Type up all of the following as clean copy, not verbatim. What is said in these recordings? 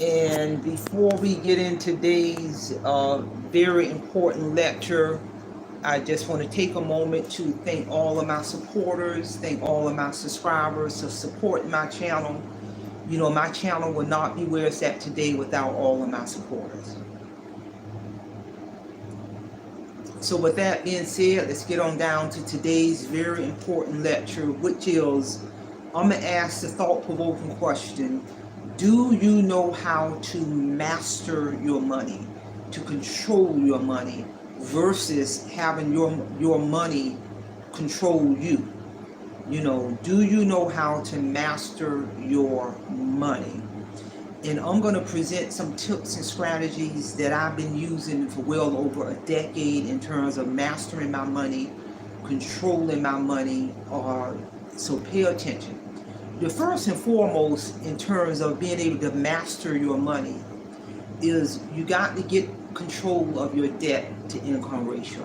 And before we get into today's very important lecture, I just want to take a moment to thank all of my supporters, thank all of my subscribers for supporting my channel. You know, my channel would not be where it's at today without all of my supporters. So with that being said, let's get on down to today's very important lecture, which is, I'm going to ask the thought-provoking question: do you know how to master your money, to control your money, versus having your money control you? You know, do you know how to master your money? And I'm going to present some tips and strategies that I've been using for well over a decade in terms of mastering my money, controlling my money. So pay attention. The first and foremost in terms of being able to master your money is you got to get control of your debt to income ratio.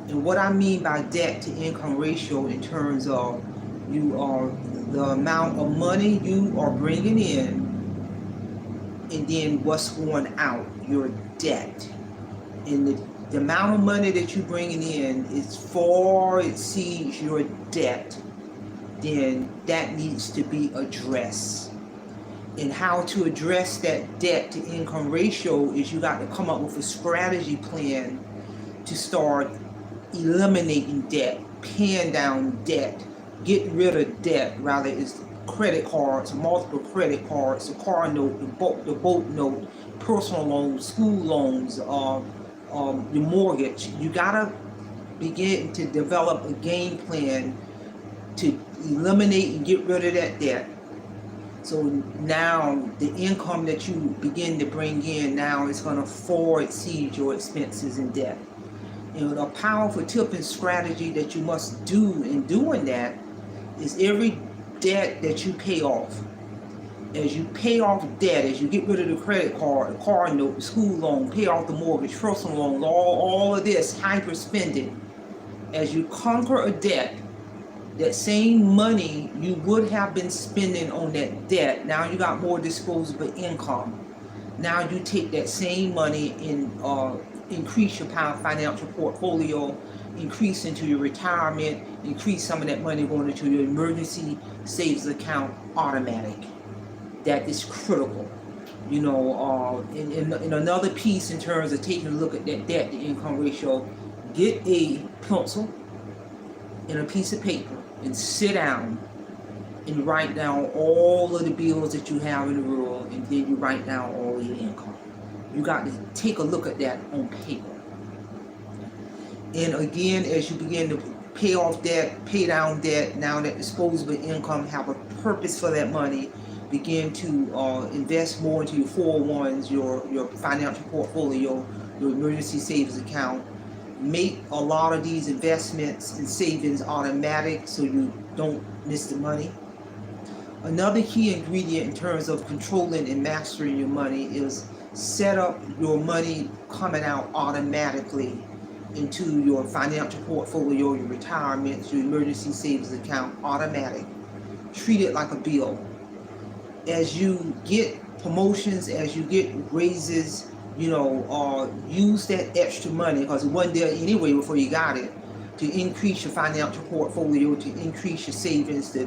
And what I mean by debt to income ratio in terms of the amount of money you are bringing in and then what's going out, your debt. And the amount of money that you're bringing in is far exceeds your debt, then that needs to be addressed. And how to address that debt to income ratio is you got to come up with a strategy plan to start eliminating debt, paying down debt, getting rid of debt, rather it's credit cards, multiple credit cards, the car note, the boat note, personal loans, school loans, your mortgage. You gotta begin to develop a game plan to eliminate and get rid of that debt. So now the income that you begin to bring in now is going to far exceed your expenses and debt. And a powerful tip and strategy that you must do in doing that is every debt that you pay off. As you pay off debt, as you get rid of the credit card, the car note, the school loan, pay off the mortgage, personal loan, all of this hyper spending, as you conquer a debt, that same money you would have been spending on that debt, now you got more disposable income. Now you take that same money and increase your financial portfolio, increase into your retirement, increase some of that money going into your emergency savings account automatic. That is critical. You know, in another piece in terms of taking a look at that debt to income ratio, get a pencil and a piece of paper and sit down and write down all of the bills that you have in the world, and then you write down all of your income. You got to take a look at that on paper. And again, as you begin to pay off debt, pay down debt, now that disposable income, have a purpose for that money, begin to invest more into your 401s, your financial portfolio, your emergency savings account. Make a lot of these investments and savings automatic so you don't miss the money. Another key ingredient in terms of controlling and mastering your money is set up your money coming out automatically into your financial portfolio, your retirement, your emergency savings account, automatic. Treat it like a bill. As you get promotions, as you get raises, you know, use that extra money, because it wasn't there anyway before you got it, to increase your financial portfolio, to increase your savings, to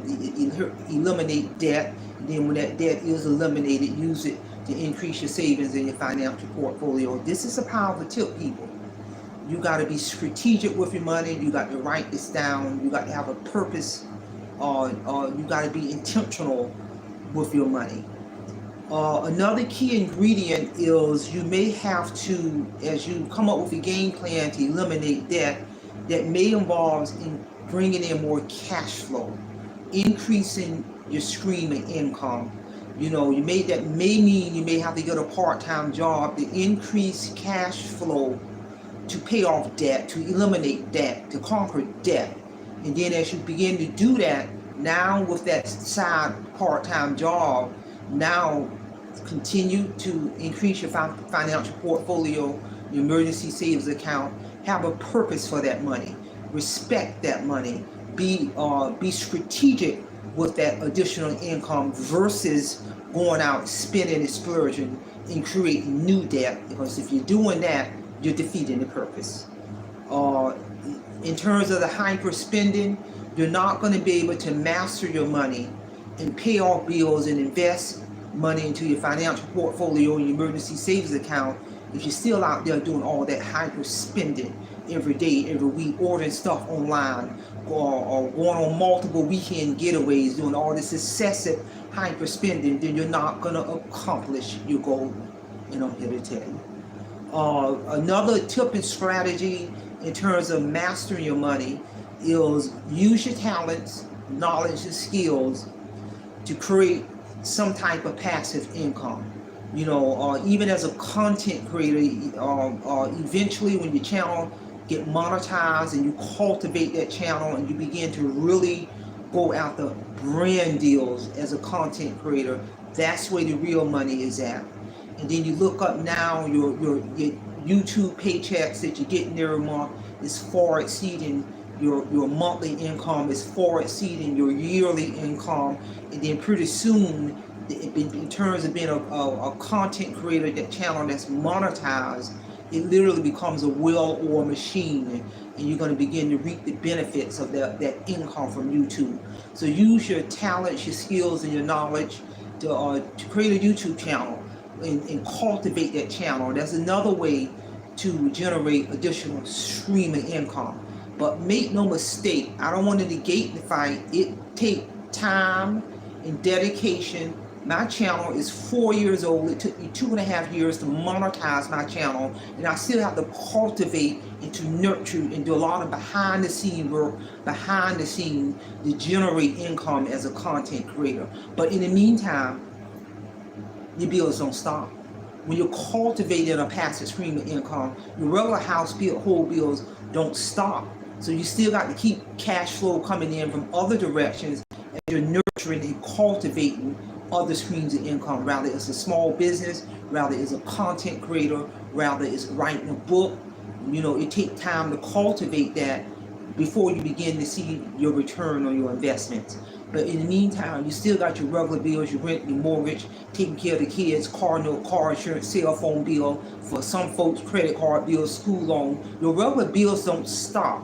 eliminate debt. And then when that debt is eliminated, use it to increase your savings in your financial portfolio. This is a powerful tip, people. You got to be strategic with your money. You got to write this down. You got to have a purpose. You got to be intentional with your money. Another key ingredient is you may have to, as you come up with a game plan to eliminate debt, that may involve in bringing in more cash flow, increasing your stream of income. You know, that may mean you may have to get a part-time job to increase cash flow, to pay off debt, to eliminate debt, to conquer debt. And then as you begin to do that, now with that side part-time job, now continue to increase your financial portfolio, your emergency savings account. Have a purpose for that money. Respect that money. Be strategic with that additional income versus going out, spending and splurging and creating new debt, because if you're doing that, you're defeating the purpose. In terms of the hyper spending, you're not going to be able to master your money and pay off bills and invest money into your financial portfolio and your emergency savings account if you're still out there doing all that hyper spending every day, every week, ordering stuff online, or going on multiple weekend getaways, doing all this excessive hyper spending. Then you're not going to accomplish your goal. And I'm here to tell you. Another tip and strategy in terms of mastering your money is use your talents, knowledge, and skills to create some type of passive income. Even as a content creator, eventually when your channel get monetized and you cultivate that channel and you begin to really go after brand deals as a content creator, that's where the real money is at. And then you look up now, your YouTube paychecks that you're getting every month is far exceeding your monthly income, is far exceeding your yearly income. And then pretty soon, in terms of being a content creator, that channel that's monetized, it literally becomes a well-oiled machine, and you're going to begin to reap the benefits of that income from YouTube. So use your talents, your skills, and your knowledge to create a YouTube channel and cultivate that channel. That's another way to generate additional stream of income. But make no mistake, I don't want to negate the fact it takes time and dedication. My channel is 4 years old. It took me 2.5 years to monetize my channel, and I still have to cultivate and to nurture and do a lot of behind the scene work, behind the scene, to generate income as a content creator. But in the meantime, your bills don't stop. When you're cultivating a passive stream of income, your regular household bills don't stop. So you still got to keep cash flow coming in from other directions as you're nurturing and cultivating other streams of income, rather it's a small business, rather it's a content creator, rather it's writing a book. It takes time to cultivate that before you begin to see your return on your investments. But in the meantime, you still got your regular bills, your rent, your mortgage, taking care of the kids, car note, car insurance, cell phone bill, for some folks, credit card bills, school loan. Your regular bills don't stop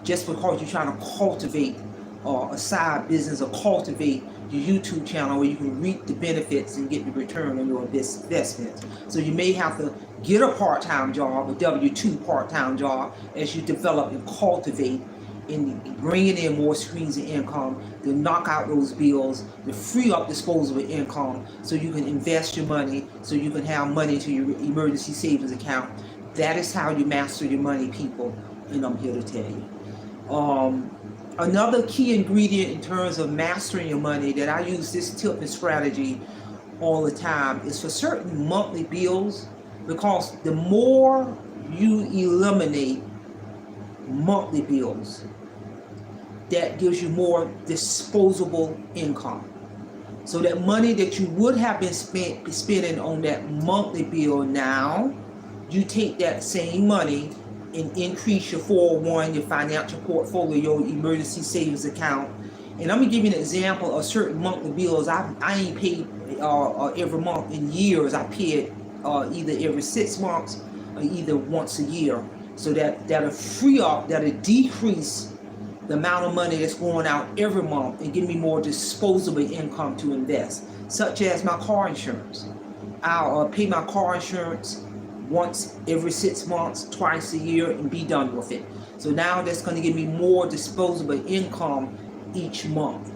just because you're trying to cultivate a side business or cultivate your YouTube channel where you can reap the benefits and get the return on your investments. So you may have to get a part-time job, a W-2 part-time job, as you develop and cultivate and bringing in more streams of income to knock out those bills, to free up disposable income so you can invest your money, so you can have money to your emergency savings account. That is how you master your money, people, and I'm here to tell you. Another key ingredient in terms of mastering your money that I use this tip and strategy all the time is for certain monthly bills, because the more you eliminate monthly bills, that gives you more disposable income. So that money that you would have been spending on that monthly bill, now you take that same money and increase your 401, your financial portfolio, emergency savings account. And I'm gonna give you an example of certain monthly bills I ain't paid every month in years. I pay it either every 6 months or either once a year. So that'll free up, that'll decrease the amount of money that's going out every month and give me more disposable income to invest, such as my car insurance. I'll pay my car insurance once every 6 months, twice a year, and be done with it. So now that's going to give me more disposable income each month.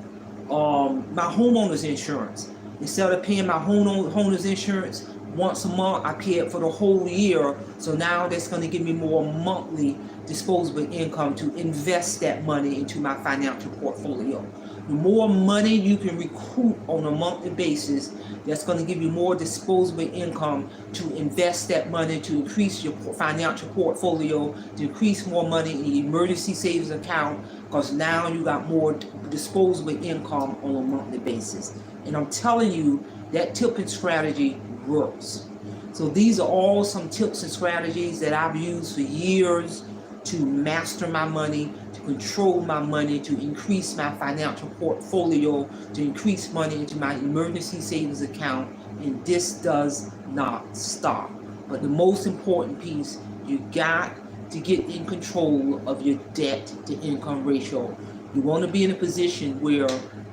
My homeowner's insurance, instead of paying my homeowner's insurance once a month, I pay it for the whole year. So now that's going to give me more monthly disposable income to invest that money into my financial portfolio. The more money you can recoup on a monthly basis, that's going to give you more disposable income to invest that money, to increase your financial portfolio, to increase more money in your emergency savings account, because now you got more disposable income on a monthly basis. And I'm telling you, that tip and strategy works. So these are all some tips and strategies that I've used for years to master my money, to control my money, to increase my financial portfolio, to increase money into my emergency savings account, and this does not stop. But the most important piece, you got to get in control of your debt to income ratio. You want to be in a position where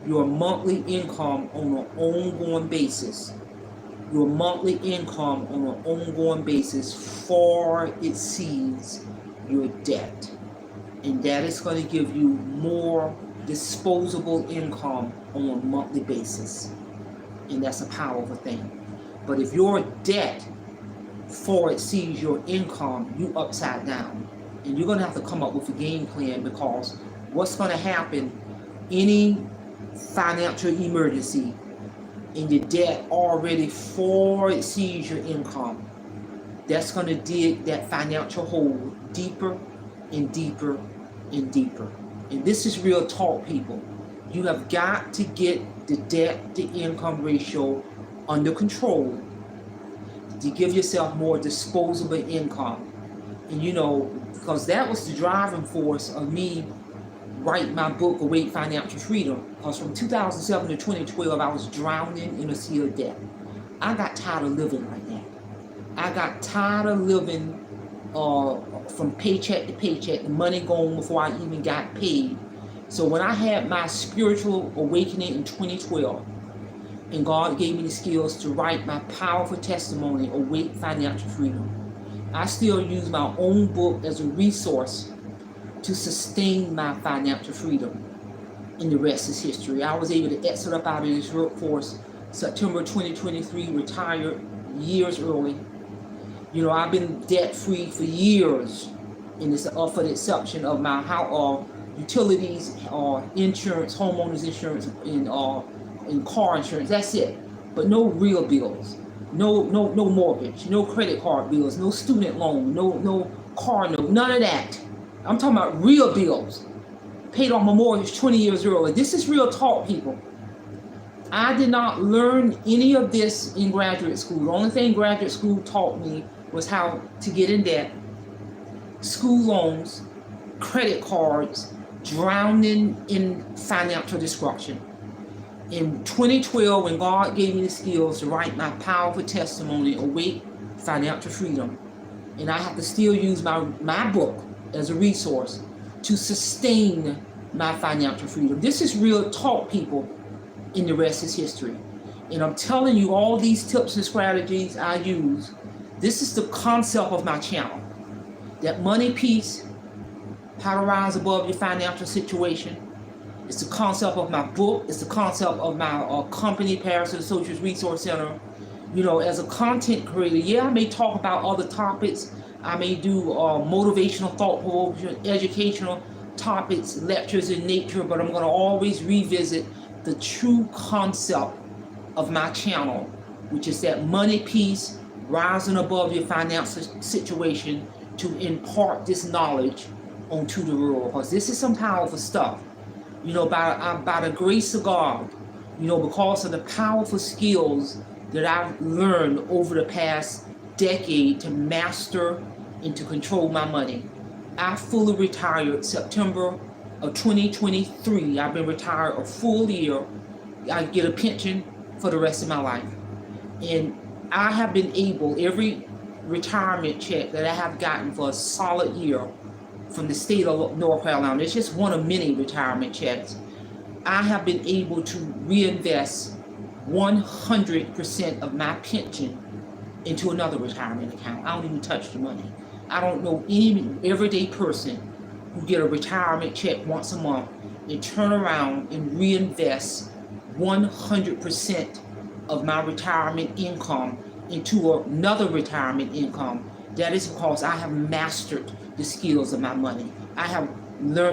your monthly income on an ongoing basis, far exceeds your debt. And that is going to give you more disposable income on a monthly basis. And that's a powerful thing. But if your debt far exceeds your income, you upside down. And you're going to have to come up with a game plan, because what's going to happen, any financial emergency and your debt already far exceeds your income, that's going to dig that financial hole deeper and deeper and deeper. And this is real talk, people. You have got to get the debt to income ratio under control to give yourself more disposable income. And because that was the driving force of me writing my book, Awake Financial Freedom. Because from 2007 to 2012, I was drowning in a sea of debt. I got tired of living like that. I got tired of living from paycheck to paycheck, the money going before I even got paid. So when I had my spiritual awakening in 2012, and God gave me the skills to write my powerful testimony, Awake Financial Freedom, I still use my own book as a resource to sustain my financial freedom. And the rest is history. I was able to exit up out of this workforce September 2023, retired years early. I've been debt-free for years, and it's for the exception of my utilities, insurance, homeowners insurance, and car insurance. That's it. But no real bills, no mortgage, no credit card bills, no student loan, no car note, none of that. I'm talking about real bills. Paid off my mortgage 20 years early. This is real talk, people. I did not learn any of this in graduate school. The only thing graduate school taught me was how to get in debt, school loans, credit cards, drowning in financial destruction. In 2012, when God gave me the skills to write my powerful testimony, Awake Financial Freedom, and I have to still use my book as a resource to sustain my financial freedom. This is real talk, people, and the rest is history. And I'm telling you, all these tips and strategies I use, this is the concept of my channel. That money piece, how to rise above your financial situation. It's the concept of my book. It's the concept of my company, Paris Associates Resource Center. As a content creator, I may talk about other topics. I may do motivational, thought-provoking, educational topics, lectures in nature, but I'm going to always revisit the true concept of my channel, which is that money piece, rising above your financial situation, to impart this knowledge onto the world. Because this is some powerful stuff. By the grace of God, because of the powerful skills that I've learned over the past decade to master and to control my money. I fully retired September of 2023. I've been retired a full year. I get a pension for the rest of my life. And I have been able, every retirement check that I have gotten for a solid year from the state of North Carolina, it's just one of many retirement checks, I have been able to reinvest 100% of my pension into another retirement account. I don't even touch the money. I don't know any everyday person who get a retirement check once a month and turn around and reinvest 100% of my retirement income into another retirement income. That is because I have mastered the skills of my money. I have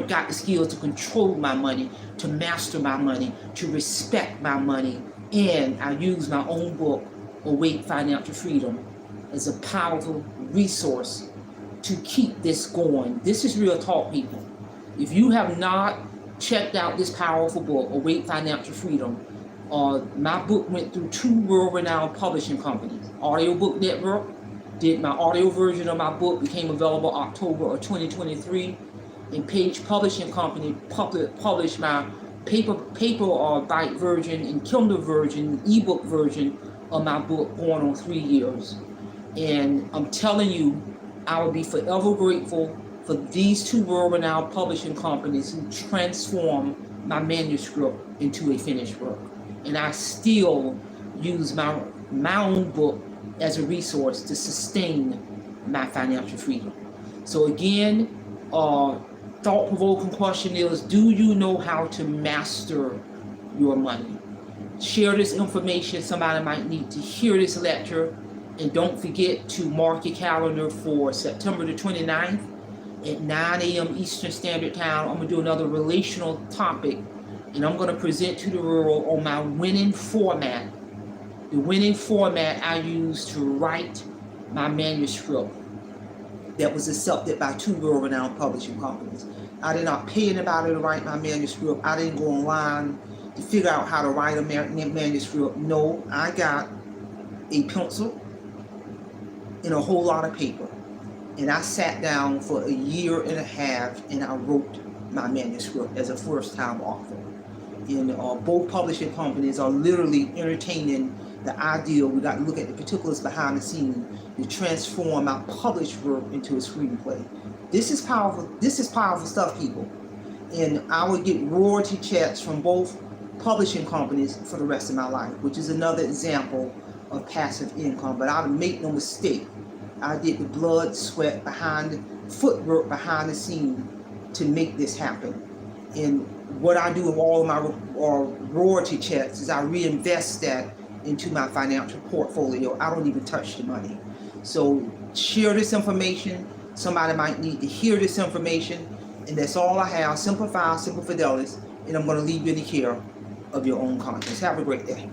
got the skills to control my money, to master my money, to respect my money. And I use my own book, Awake Financial Freedom, as a powerful resource to keep this going. This is real talk, people. If you have not checked out this powerful book, Awake Financial Freedom, my book went through 2 world-renowned publishing companies. Audiobook Network did my audio version of my book, became available October of 2023. and Page Publishing Company published my paper or bite version and Kindle version, ebook version of my book going on 3 years. And I'm telling you, I will be forever grateful for these two world-renowned publishing companies who transformed my manuscript into a finished work. And I still use my own book as a resource to sustain my financial freedom. So again, thought-provoking question is, do you know how to master your money? Share this information. Somebody might need to hear this lecture. And don't forget to mark your calendar for September the 29th at 9 a.m. Eastern Standard Time. I'm going to do another relational topic, and I'm going to present to the world on my winning format. The winning format I use to write my manuscript that was accepted by two world-renowned publishing companies. I did not pay anybody to write my manuscript. I didn't go online to figure out how to write a manuscript. No, I got a pencil and a whole lot of paper. And I sat down for a year and a half and I wrote my manuscript as a first-time author. And both publishing companies are literally entertaining the idea. We got to look at the particulars behind the scenes to transform my published work into a screenplay. This is powerful. This is powerful stuff, people. And I would get royalty checks from both publishing companies for the rest of my life, which is another example of passive income. But I would make no mistake, I did the blood, sweat, footwork behind the scene to make this happen. And what I do with all of my royalty checks is I reinvest that into my financial portfolio. I don't even touch the money. So share this information. Somebody might need to hear this information. And that's all I have. Simplify, Simple Fidelis. And I'm going to leave you in the care of your own conscience. Have a great day.